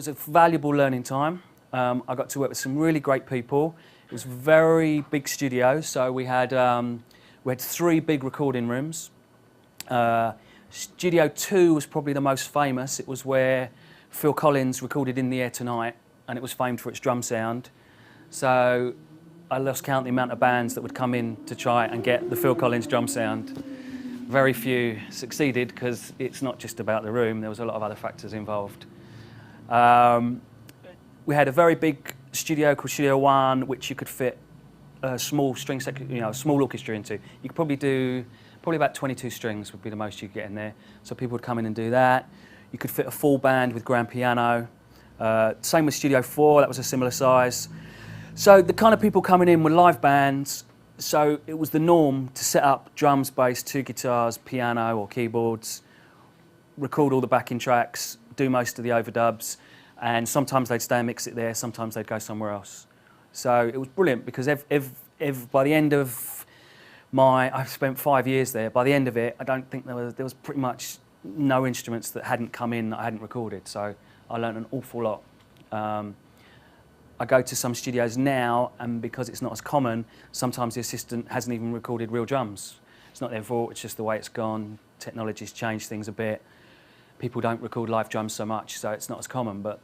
was a valuable learning time. I got to work with some really great people. It was a very big studio, so we had 3 big recording rooms. Studio 2 was probably the most famous. It was where Phil Collins recorded In the Air Tonight, and it was famed for its drum sound. So I lost count the amount of bands that would come in to try and get the Phil Collins drum sound. Very few succeeded because it's not just about the room, there was a lot of other factors involved. We had a very big studio called Studio 1, which you could fit a small string section, a small orchestra into. You could probably do about 22 strings would be the most you could get in there. So people would come in and do that. You could fit a full band with grand piano. Same with Studio 4, that was a similar size. So the kind of people coming in were live bands. So it was the norm to set up drums, bass, 2 guitars, piano or keyboards, record all the backing tracks, do most of the overdubs, and sometimes they'd stay and mix it there, sometimes they'd go somewhere else. So it was brilliant because by the end of I've spent 5 years there. By the end of it, I don't think there was pretty much no instruments that hadn't come in that I hadn't recorded. So I learned an awful lot. I go to some studios now, and because it's not as common, sometimes the assistant hasn't even recorded real drums. It's not their fault, it's just the way it's gone. Technology's changed things a bit. People don't record live drums so much, so it's not as common, but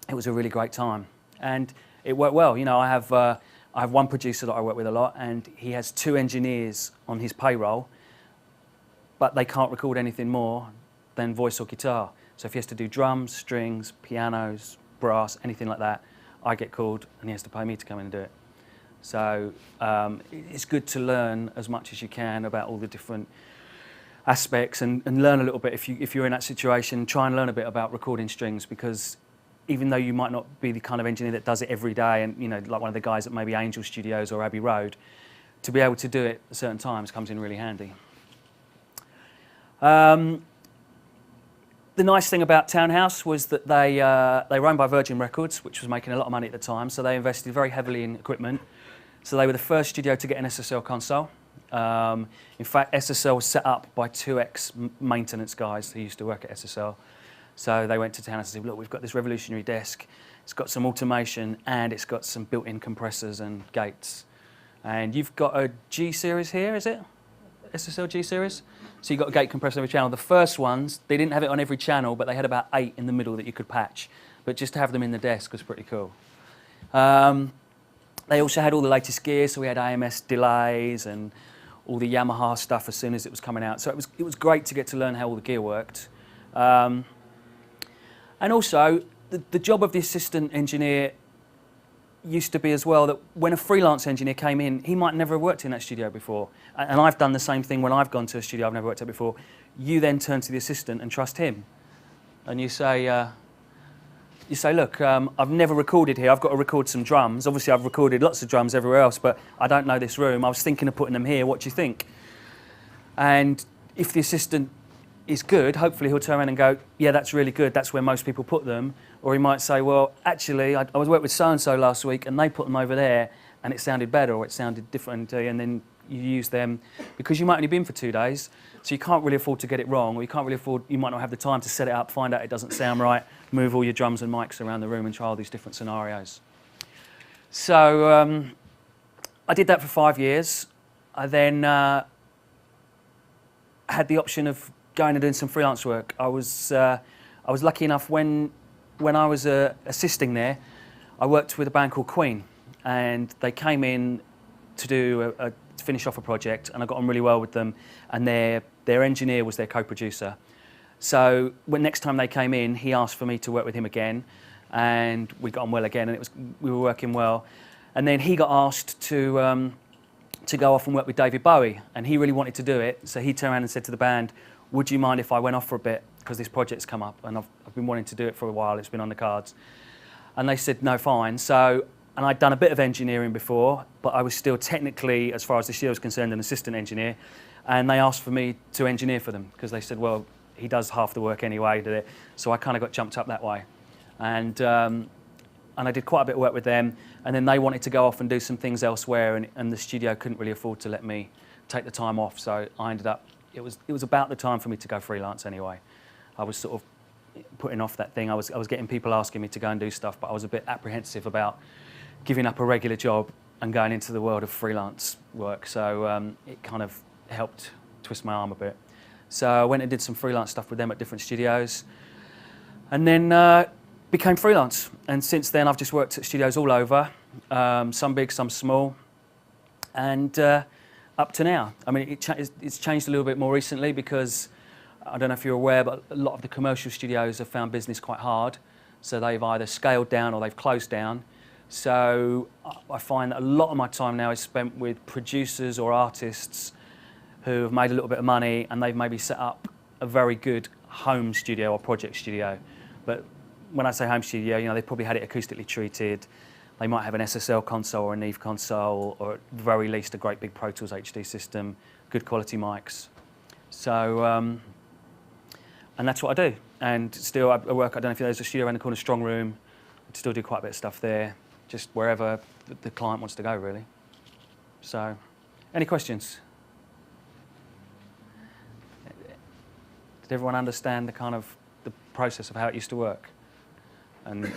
it was a really great time. And it worked well. I have one producer that I work with a lot, and he has 2 engineers on his payroll, but they can't record anything more than voice or guitar. So if he has to do drums, strings, pianos, brass, anything like that, I get called and he has to pay me to come in and do it. So it's good to learn as much as you can about all the different aspects and learn a little bit if you're in that situation. Try and learn a bit about recording strings, because even though you might not be the kind of engineer that does it every day, and like one of the guys at maybe Angel Studios or Abbey Road, to be able to do it at certain times comes in really handy. The nice thing about Townhouse was that they were owned by Virgin Records, which was making a lot of money at the time, so they invested very heavily in equipment. So they were the first studio to get an SSL console. In fact, SSL was set up by 2 ex-maintenance guys who used to work at SSL. So they went to Townhouse and said, look, we've got this revolutionary desk. It's got some automation and it's got some built-in compressors and gates. And you've got a G series here, is it? SSL G series? So you've got a gate compressor on every channel. The first ones, they didn't have it on every channel, but they had about 8 in the middle that you could patch. But just to have them in the desk was pretty cool. They also had all the latest gear, so we had AMS delays and all the Yamaha stuff as soon as it was coming out. So it was great to get to learn how all the gear worked. And also, the job of the assistant engineer used to be as well that when a freelance engineer came in, he might never have worked in that studio before. And I've done the same thing when I've gone to a studio I've never worked at before. You then turn to the assistant and trust him. And you say, look, I've never recorded here. I've got to record some drums. Obviously, I've recorded lots of drums everywhere else, but I don't know this room. I was thinking of putting them here. What do you think? And if the assistant is good, hopefully he'll turn around and go, yeah, that's really good. That's where most people put them. Or he might say, well, actually, I was working with so-and-so last week and they put them over there and it sounded better or it sounded different. And then you use them because you might only be in for 2 days. So you can't really afford to get it wrong, or you might not have the time to set it up, find out it doesn't sound right, move all your drums and mics around the room and try all these different scenarios. So I did that for 5 years. I then had the option of going and doing some freelance work. I was lucky enough when I was assisting there, I worked with a band called Queen, and they came in to do to finish off a project, and I got on really well with them, and their engineer was their co-producer. So when next time they came in, he asked for me to work with him again, and we got on well again, and we were working well. And then he got asked to go off and work with David Bowie, and he really wanted to do it, so he turned around and said to the band, would you mind if I went off for a bit, because this project's come up, and I've been wanting to do it for a while, it's been on the cards. And they said, no, fine. So, and I'd done a bit of engineering before, but I was still technically, as far as the studio was concerned, an assistant engineer, and they asked for me to engineer for them, because they said, well, he does half the work anyway, did it? So I kind of got jumped up that way. And I did quite a bit of work with them, and then they wanted to go off and do some things elsewhere, and the studio couldn't really afford to let me take the time off, so I ended up, it was about the time for me to go freelance anyway. I was sort of putting off that thing. I was getting people asking me to go and do stuff, but I was a bit apprehensive about giving up a regular job and going into the world of freelance work. So it kind of helped twist my arm a bit. So I went and did some freelance stuff with them at different studios, and then became freelance. And since then, I've just worked at studios all over, some big, some small, and up to now. I mean, it's changed a little bit more recently because I don't know if you're aware, but a lot of the commercial studios have found business quite hard. So they've either scaled down or they've closed down. So I find that a lot of my time now is spent with producers or artists who have made a little bit of money and they've maybe set up a very good home studio or project studio. But when I say home studio, you know, they've probably had it acoustically treated. They might have an SSL console or a Neve console, or at the very least a great big Pro Tools HD system, good quality mics. So, and that's what I do. And still I work, I don't know if there's a studio around the corner, Strong Room. I still do quite a bit of stuff there, just wherever the client wants to go, really. So, any questions? Did everyone understand the kind of the process of how it used to work? And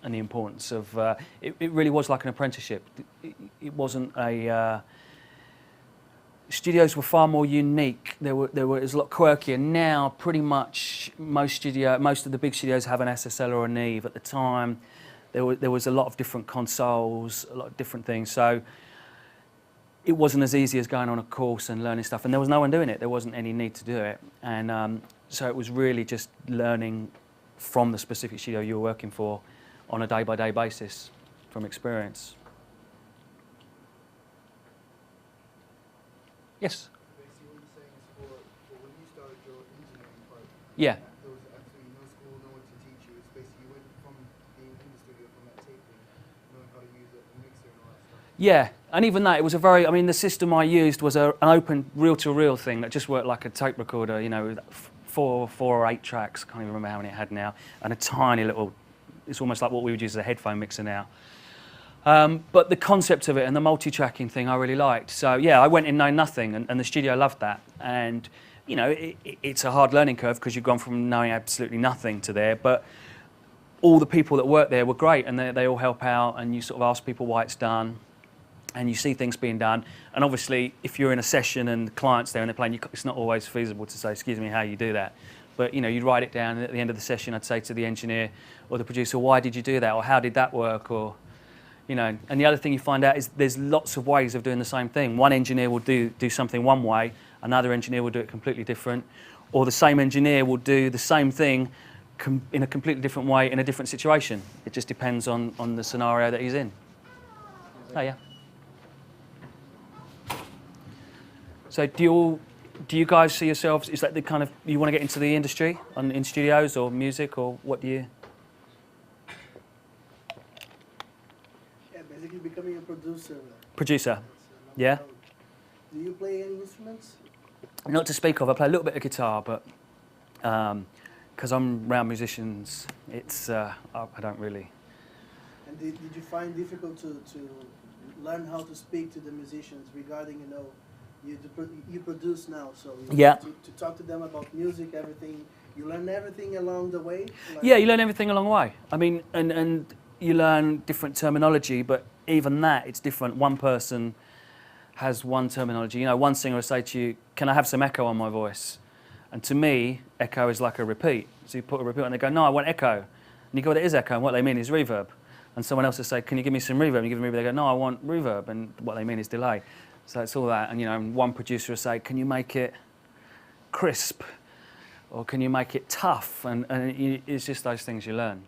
the importance of, it really was like an apprenticeship. It wasn't a, studios were far more unique. It was a lot quirkier. Now, pretty much most of the big studios have an SSL or a Neve. At the time, there was a lot of different consoles, a lot of different things. So it wasn't as easy as going on a course and learning stuff. And there was no one doing it. There wasn't any need to do it. And so it was really just learning from the specific studio you were working for on a day-by-day basis from experience. Yes? Basically, what you're saying is for when you started your engineering part, Yeah. there was absolutely no school, no one to teach you. It's basically you went from being in the studio, from that taping, knowing how to use it, the mixer and all that stuff. Yeah, and even that, it was a very, I mean, the system I used was an open reel-to-reel thing that just worked like a tape recorder, you know, with four or eight tracks, I can't even remember how many it had now, and a tiny little, it's almost like what we would use as a headphone mixer now. But the concept of it and the multi-tracking thing I really liked. So yeah, I went in knowing nothing, and the studio loved that. And you know, it's a hard learning curve because you've gone from knowing absolutely nothing to there. But all the people that work there were great, and they all help out, and you sort of ask people why it's done, and you see things being done. And obviously, if you're in a session and the client's there and they're playing, it's not always feasible to say, excuse me, how you do that. But you know, you'd write it down, and at the end of the session, I'd say to the engineer or the producer, why did you do that, or how did that work, or you know. And the other thing you find out is there's lots of ways of doing the same thing. One engineer will do something one way, another engineer will do it completely different, or the same engineer will do the same thing in a completely different way in a different situation. It just depends on the scenario that he's in. Oh yeah. So do you guys see yourselves, is that the kind of, you want to get into the industry, in studios or music, or what do you? Yeah, basically becoming a producer. Producer, yeah? Do you play any instruments? Not to speak of, I play a little bit of guitar, but because I'm around musicians, it's, I don't really. And did you find difficult to learn how to speak to the musicians regarding, you know, you produce now, so yeah. To talk to them about music, everything, you learn everything along the way? Like, yeah, you learn everything along the way. I mean, and you learn different terminology, but even that, it's different. One person has one terminology. You know, one singer will say to you, can I have some echo on my voice? And to me, echo is like a repeat. So you put a repeat and they go, no, I want echo. And you go, well, it is echo, and what they mean is reverb. And someone else will say, can you give me some reverb? And you give them reverb, they go, no, I want reverb. And what they mean is delay. So it's all that. And you know, one producer will say, can you make it crisp? Or can you make it tough? And it's just those things you learn.